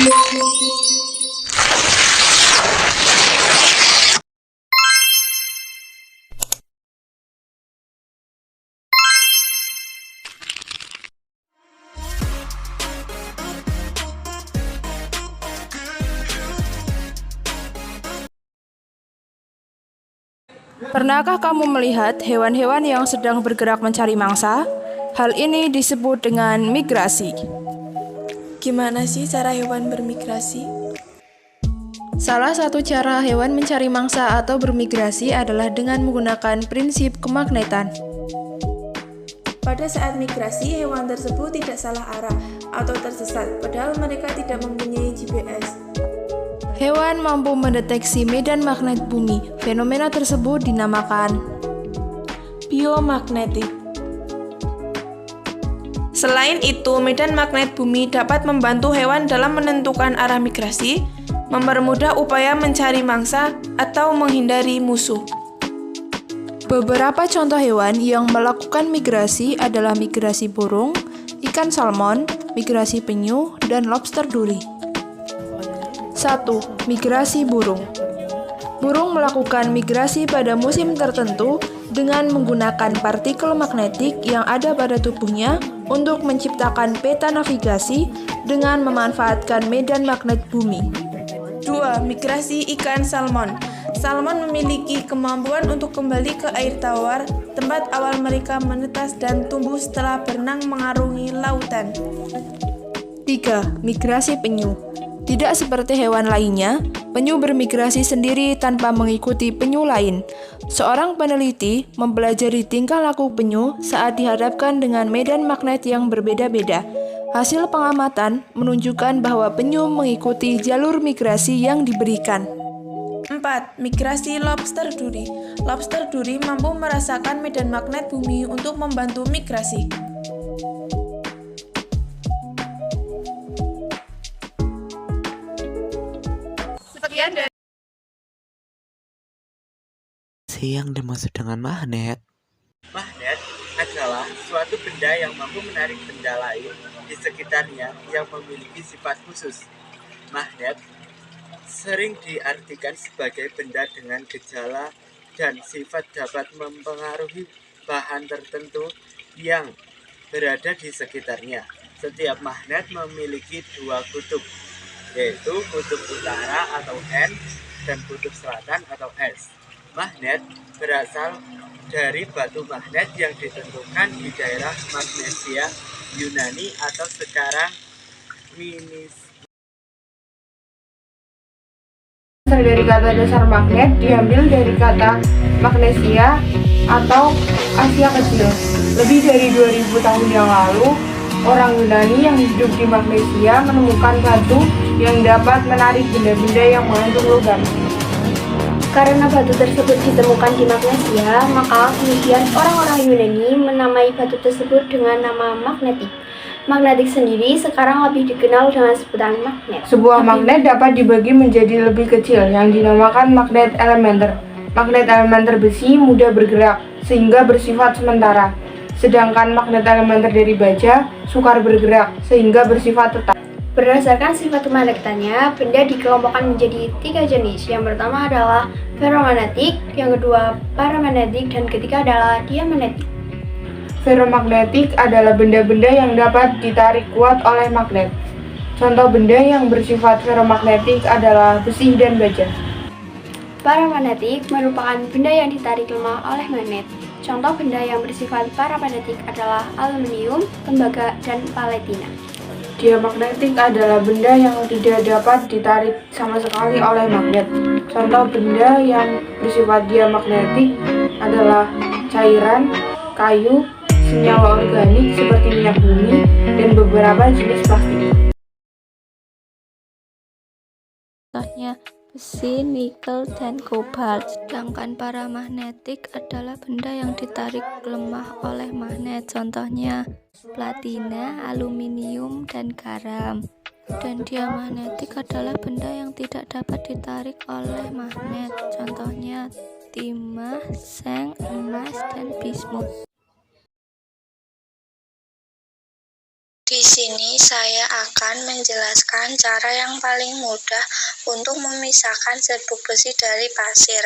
Pernahkah kamu melihat hewan-hewan yang sedang bergerak mencari mangsa? Hal ini disebut dengan migrasi. Gimana sih cara hewan bermigrasi? Salah satu cara hewan mencari mangsa atau bermigrasi adalah dengan menggunakan prinsip kemagnetan. Pada saat migrasi, hewan tersebut tidak salah arah atau tersesat, padahal mereka tidak mempunyai GPS. Hewan mampu mendeteksi medan magnet bumi. Fenomena tersebut dinamakan Biomagnetik. Selain itu, medan magnet bumi dapat membantu hewan dalam menentukan arah migrasi, mempermudah upaya mencari mangsa, atau menghindari musuh. beberapa contoh hewan yang melakukan migrasi adalah migrasi burung, ikan salmon, migrasi penyu, dan lobster duri. 1. Migrasi burung. Burung melakukan migrasi pada musim tertentu dengan menggunakan partikel magnetik yang ada pada tubuhnya untuk menciptakan peta navigasi dengan memanfaatkan medan magnet bumi. 2. Migrasi ikan salmon. Salmon memiliki kemampuan untuk kembali ke air tawar, tempat awal mereka menetas dan tumbuh setelah berenang mengarungi lautan. 3. Migrasi penyu. Tidak seperti hewan lainnya, penyu bermigrasi sendiri tanpa mengikuti penyu lain. Seorang peneliti mempelajari tingkah laku penyu saat dihadapkan dengan medan magnet yang berbeda-beda. Hasil pengamatan menunjukkan bahwa penyu mengikuti jalur migrasi yang diberikan. 4. Migrasi lobster duri. Lobster duri mampu merasakan medan magnet bumi untuk membantu migrasi. Sekian dari Yang dimaksud dengan magnet. Magnet adalah suatu benda yang mampu menarik benda lain di sekitarnya yang memiliki sifat khusus. Magnet sering diartikan sebagai benda dengan gejala dan sifat dapat mempengaruhi bahan tertentu yang berada di sekitarnya. Setiap magnet memiliki dua kutub, yaitu kutub utara atau N dan kutub selatan atau S. Magnet berasal dari batu magnet yang ditentukan di daerah Magnesia Yunani atau sekarang Minis. Dari kata dasar magnet diambil dari kata Magnesia atau Asia Kecil. Lebih dari 2000 tahun yang lalu, orang Yunani yang hidup di Magnesia menemukan batu yang dapat menarik benda-benda yang mengandung logam. Karena batu tersebut ditemukan di Magnesia, maka kemudian orang-orang Yunani menamai batu tersebut dengan nama magnetik. Magnetik sendiri sekarang lebih dikenal dengan sebutan magnet. Sebuah magnet dapat dibagi menjadi lebih kecil yang dinamakan magnet elementer. Magnet elementer besi mudah bergerak sehingga bersifat sementara. Sedangkan magnet elementer dari baja sukar bergerak sehingga bersifat tetap. Berdasarkan sifat kemagnetannya, benda dikelompokkan menjadi 3 jenis. Yang pertama adalah ferromagnetik, yang kedua paramagnetik, dan ketiga adalah diamagnetik. Ferromagnetik adalah benda-benda yang dapat ditarik kuat oleh magnet. Contoh benda yang bersifat ferromagnetik adalah besi dan baja. Paramagnetik merupakan benda yang ditarik lemah oleh magnet. Contoh benda yang bersifat paramagnetik adalah aluminium, tembaga, dan paletina. Diamagnetik adalah benda yang tidak dapat ditarik sama sekali oleh magnet. Contoh benda yang bersifat diamagnetik adalah cairan, kayu, senyawa organik seperti minyak bumi, dan beberapa jenis plastik. Contohnya besi, nikel, dan kobalt. Sedangkan paramagnetik adalah benda yang ditarik lemah oleh magnet. Contohnya platina, aluminium, dan garam. Dan diamagnetik adalah benda yang tidak dapat ditarik oleh magnet. Contohnya timah, seng, emas, dan bismut. Di sini saya akan menjelaskan cara yang paling mudah untuk memisahkan serbuk besi dari pasir.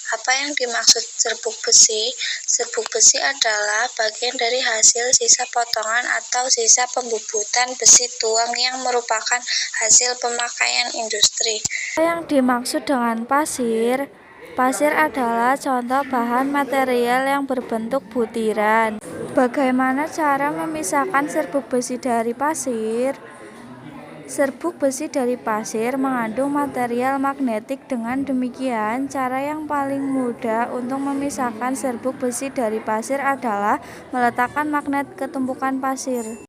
Apa yang dimaksud serbuk besi? Serbuk besi adalah bagian dari hasil sisa potongan atau sisa pembubutan besi tuang yang merupakan hasil pemakaian industri. Apa yang dimaksud dengan pasir? Pasir adalah contoh bahan material yang berbentuk butiran. Bagaimana cara memisahkan serbuk besi dari pasir? Serbuk besi dari pasir mengandung material magnetik. Dengan demikian, cara yang paling mudah untuk memisahkan serbuk besi dari pasir adalah meletakkan magnet ke tumpukan pasir.